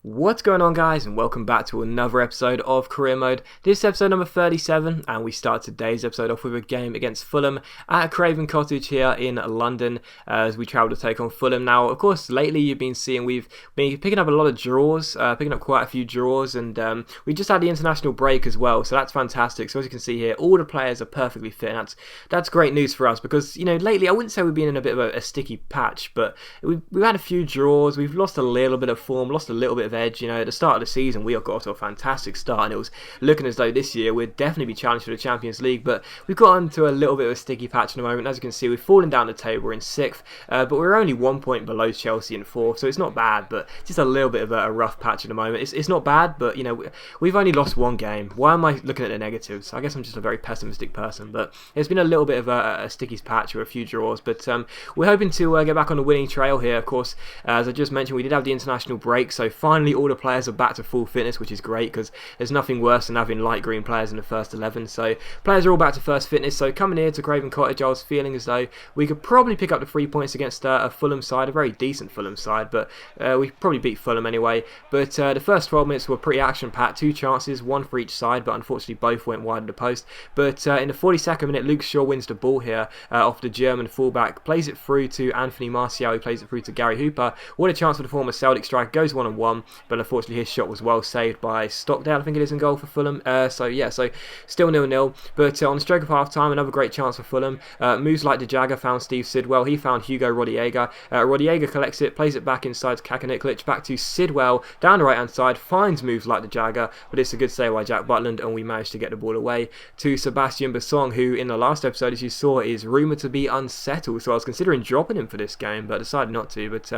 What's going on, guys, and welcome back to another episode of Career Mode. This is episode number 37, and we start today's episode off with a game against Fulham at Craven Cottage here in London as we travel to take on Fulham. Now, of course, lately you've been seeing we've been picking up a lot of draws, picking up quite a few draws, and we just had the international break as well, so that's fantastic. So as you can see here, all the players are perfectly fit, and that's great news for us because, you know, lately I wouldn't say we've been in a bit of a sticky patch, but we've had a few draws, we've lost a little bit of form, lost a little bit of edge. You know, at the start of the season we got off to a fantastic start, and it was looking as though this year we'd definitely be challenged for the Champions League, but we've got into a little bit of a sticky patch at the moment. As you can see, we've fallen down the table, we're in 6th, but we're only 1 point below Chelsea in 4th, so it's not bad, but just a little bit of a rough patch at the moment. It's not bad, but you know, we've only lost one game. Why am I looking at the negatives? I guess I'm just a very pessimistic person, but it's been a little bit of a sticky patch with a few draws, but we're hoping to get back on the winning trail here. Of course, as I just mentioned, we did have the international break, so finally all the players are back to full fitness, which is great because there's nothing worse than having light green players in the first 11. So players are all back to first fitness. So coming here to Craven Cottage, I was feeling as though we could probably pick up the 3 points against a Fulham side, a very decent Fulham side, but we probably beat Fulham anyway. But the first 12 minutes were pretty action-packed, 2 chances, 1 for each side, but unfortunately both went wide of the post. But in the 42nd minute, Luke Shaw wins the ball here off the German fullback, plays it through to Anthony Martial, who plays it through to Gary Hooper. What a chance for the former Celtic striker, goes 1-on-1, but unfortunately his shot was well saved by Stockdale, I think it is, in goal for Fulham. So still 0-0, but on the stroke of half time, another great chance for Fulham. Moves like the Jagger found Steve Sidwell, he found Hugo Rodallega. Rodallega collects it, plays it back inside to Kakaniklic, back to Sidwell, down the right hand side, finds Moves like the Jagger, but it's a good save by Jack Butland, and we managed to get the ball away to Sebastian Bassong, who in the last episode, as you saw, is rumoured to be unsettled, so I was considering dropping him for this game, but decided not to. But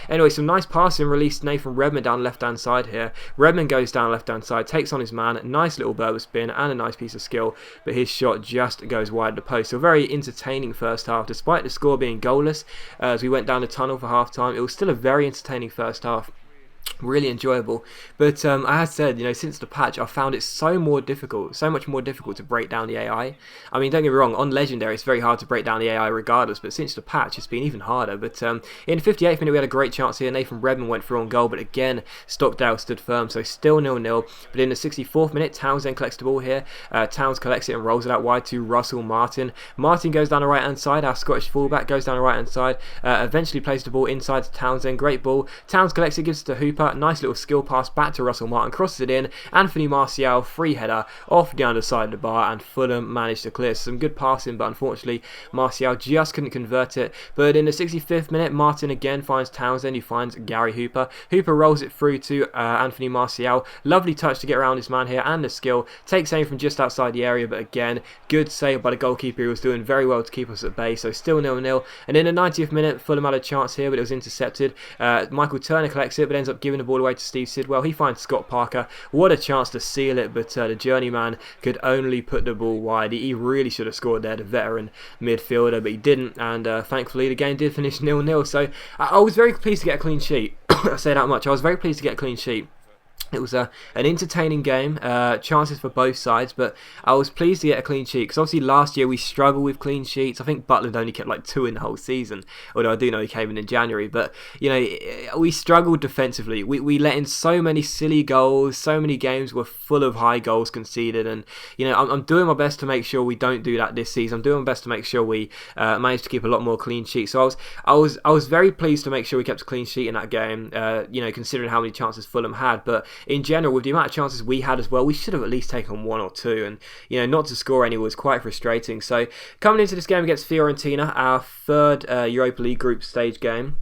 anyway, some nice passing, released Nathan Redmond down left hand side here. Redmond goes down left hand side, takes on his man, nice little Berber spin and a nice piece of skill, but his shot just goes wide of the post. So a very entertaining first half, despite the score being goalless. As we went down the tunnel for half time, it was still a very entertaining first half. Really enjoyable, but I have said, you know, since the patch, I've found it so much more difficult to break down the AI. I mean, don't get me wrong, on Legendary it's very hard to break down the AI regardless, but since the patch it's been even harder. But in the 58th minute we had a great chance here. Nathan Redmond went through on goal, but again Stockdale stood firm, so still 0-0. But in the 64th minute, Townsend collects the ball here. Towns collects it and rolls it out wide to Russell Martin. Martin goes down the right hand side, our Scottish fullback goes down the right hand side, eventually plays the ball inside to Townsend. Great ball, Towns collects it, gives it to Hooper. Nice little skill pass back to Russell Martin, crosses it in. Anthony Martial, free header off the underside of the bar, and Fulham managed to clear. Some good passing, but unfortunately Martial just couldn't convert it. But in the 65th minute, Martin again finds Townsend, who finds Gary Hooper. Hooper rolls it through to Anthony Martial. Lovely touch to get around his man here, and the skill. Takes aim from just outside the area, but again, good save by the goalkeeper, who was doing very well to keep us at bay. So still 0-0. And in the 90th minute, Fulham had a chance here, but it was intercepted. Michael Turner collects it, but ends up giving the ball away to Steve Sidwell. He finds Scott Parker. What a chance to seal it, but the journeyman could only put the ball wide. He really should have scored there, the veteran midfielder, but he didn't, and thankfully the game did finish 0-0. So I was very pleased to get a clean sheet. I say that much. I was very pleased to get a clean sheet. It was an entertaining game, chances for both sides, but I was pleased to get a clean sheet because obviously last year we struggled with clean sheets. I think Butland only kept like 2 in the whole season, although I do know he came in January. But you know, we struggled defensively. We let in so many silly goals. So many games were full of high goals conceded, and you know, I'm doing my best to make sure we don't do that this season. I'm doing my best to make sure we manage to keep a lot more clean sheets. So I was very pleased to make sure we kept a clean sheet in that game. You know, considering how many chances Fulham had, but in general, with the amount of chances we had as well, we should have at least taken 1 or 2, and you know, not to score any was quite frustrating. So coming into this game against Fiorentina, our third Europa League group stage game,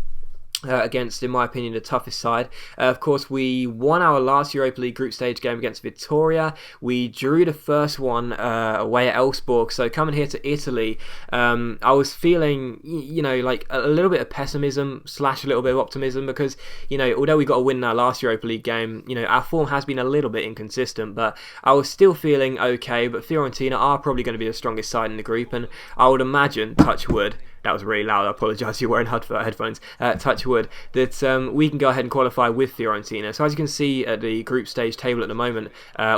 against, in my opinion, the toughest side. Of course, we won our last Europa League group stage game against Vittoria. We drew the first one away at Elfsborg. So coming here to Italy, I was feeling, you know, like a little bit of pessimism / a little bit of optimism because, you know, although we got a win in our last Europa League game, you know, our form has been a little bit inconsistent, but I was still feeling okay. But Fiorentina are probably going to be the strongest side in the group, and I would imagine, touch wood, that was really loud. I apologise, you're wearing headphones. Touch wood. That we can go ahead and qualify with Fiorentina. So as you can see at the group stage table at the moment,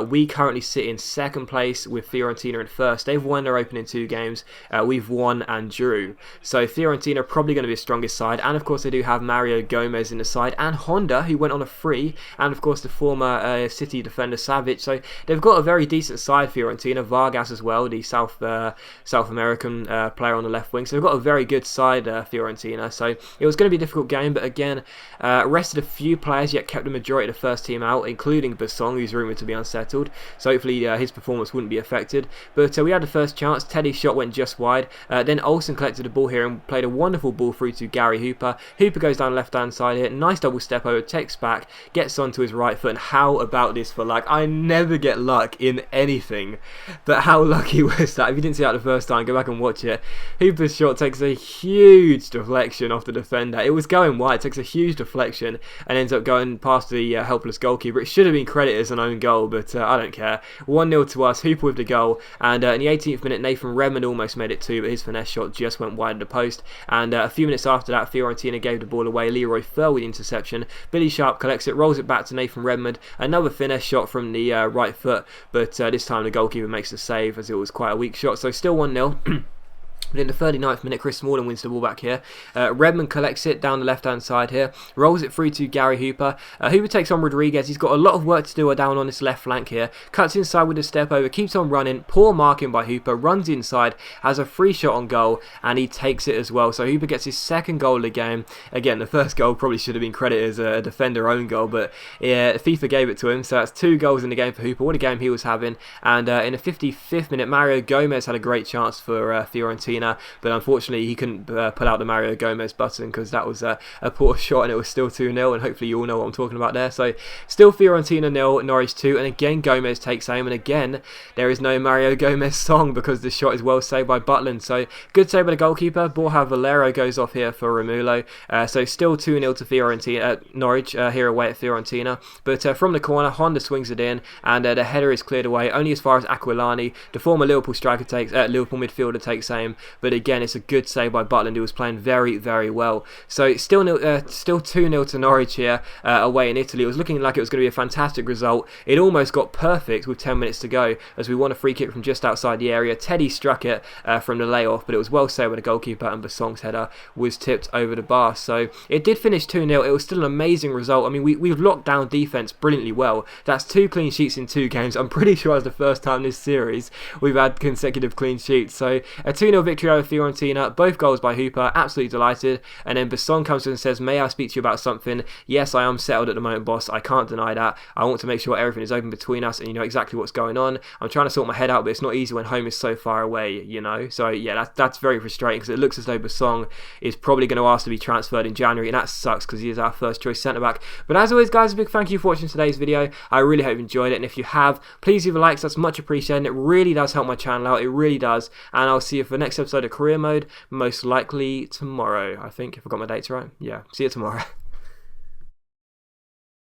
we currently sit in second place with Fiorentina in first. They've won their opening 2 games. We've won and drew. So Fiorentina are probably going to be the strongest side, and of course they do have Mario Gomez in the side, and Honda, who went on a free, and of course the former City defender Savic. So they've got a very decent side, Fiorentina. Vargas as well, the South American player on the left wing. So they've got a very good side, Fiorentina. So it was going to be a difficult game, but again, rested a few players, yet kept the majority of the first team out, including Basong, who's rumoured to be unsettled. So hopefully his performance wouldn't be affected. But we had the first chance. Teddy's shot went just wide. Then Olsen collected the ball here and played a wonderful ball through to Gary Hooper. Hooper goes down left hand side here. Nice double step over, takes back, gets onto his right foot. And how about this for luck? I never get luck in anything, but how lucky was that? If you didn't see that the first time, go back and watch it. Hooper's shot takes a huge deflection off the defender. It was going wide, takes a huge deflection and ends up going past the helpless goalkeeper. It should have been credited as an own goal, but I don't care. 1-0 to us. Hooper with the goal, and in the 18th minute, Nathan Redmond almost made it 2, but his finesse shot just went wide of the post. And a few minutes after that, Fiorentina gave the ball away. Leroy fell with the interception. Billy Sharp collects it, rolls it back to Nathan Redmond. Another finesse shot from the right foot, but this time the goalkeeper makes the save, as it was quite a weak shot. So still 1-0. But in the 39th minute, Chris Smalling wins the ball back here. Redmond collects it down the left-hand side here, rolls it through to Gary Hooper. Hooper takes on Rodriguez. He's got a lot of work to do down on this left flank here. Cuts inside with a step over, keeps on running. Poor marking by Hooper, runs inside, has a free shot on goal, and he takes it as well. So Hooper gets his second goal of the game. Again, the first goal probably should have been credited as a defender own goal, but yeah, FIFA gave it to him. So that's 2 goals in the game for Hooper. What a game he was having. And in the 55th minute, Mario Gomez had a great chance for Fiorentina. But unfortunately he couldn't pull out the Mario Gomez button, because that was a poor shot, and it was still 2-0, and hopefully you all know what I'm talking about there. So still Fiorentina 0, Norwich 2, and again Gomez takes aim, and again there is no Mario Gomez song because the shot is well saved by Butland. So good save by the goalkeeper. Borja Valero goes off here for Romulo. So still 2-0 to Fiorentina, Norwich here away at Fiorentina. But from the corner, Honda swings it in, and the header is cleared away only as far as Aquilani. The former Liverpool Liverpool midfielder takes aim, but again it's a good save by Butland, who was playing very, very well. So still 2-0 to Norwich here away in Italy. It was looking like it was going to be a fantastic result. It almost got perfect with 10 minutes to go, as we won a free kick from just outside the area. Teddy struck it from the layoff, but it was well saved by the goalkeeper, and Bassong's header was tipped over the bar. So it did finish 2-0. It was still an amazing result. I mean, we've locked down defence brilliantly well. That's 2 clean sheets in 2 games. I'm pretty sure it's the first time this series we've had consecutive clean sheets. So a 2-0 victory over Fiorentina, both goals by Hooper, absolutely delighted. And then Bassong comes in and says, "May I speak to you about something?" "Yes, I am settled at the moment, boss. I can't deny that. I want to make sure everything is open between us and you know exactly what's going on. I'm trying to sort my head out, but it's not easy when home is so far away, you know." So yeah, that's very frustrating, because it looks as though Bassong is probably going to ask to be transferred in January, and that sucks because he is our first choice centre-back. But as always, guys, a big thank you for watching today's video. I really hope you enjoyed it, and if you have, please leave a like. That's much appreciated. It really does help my channel out. It really does. And I'll see you for the next episode of Career Mode, most likely tomorrow, I think, if I got my dates right. Yeah, see you tomorrow.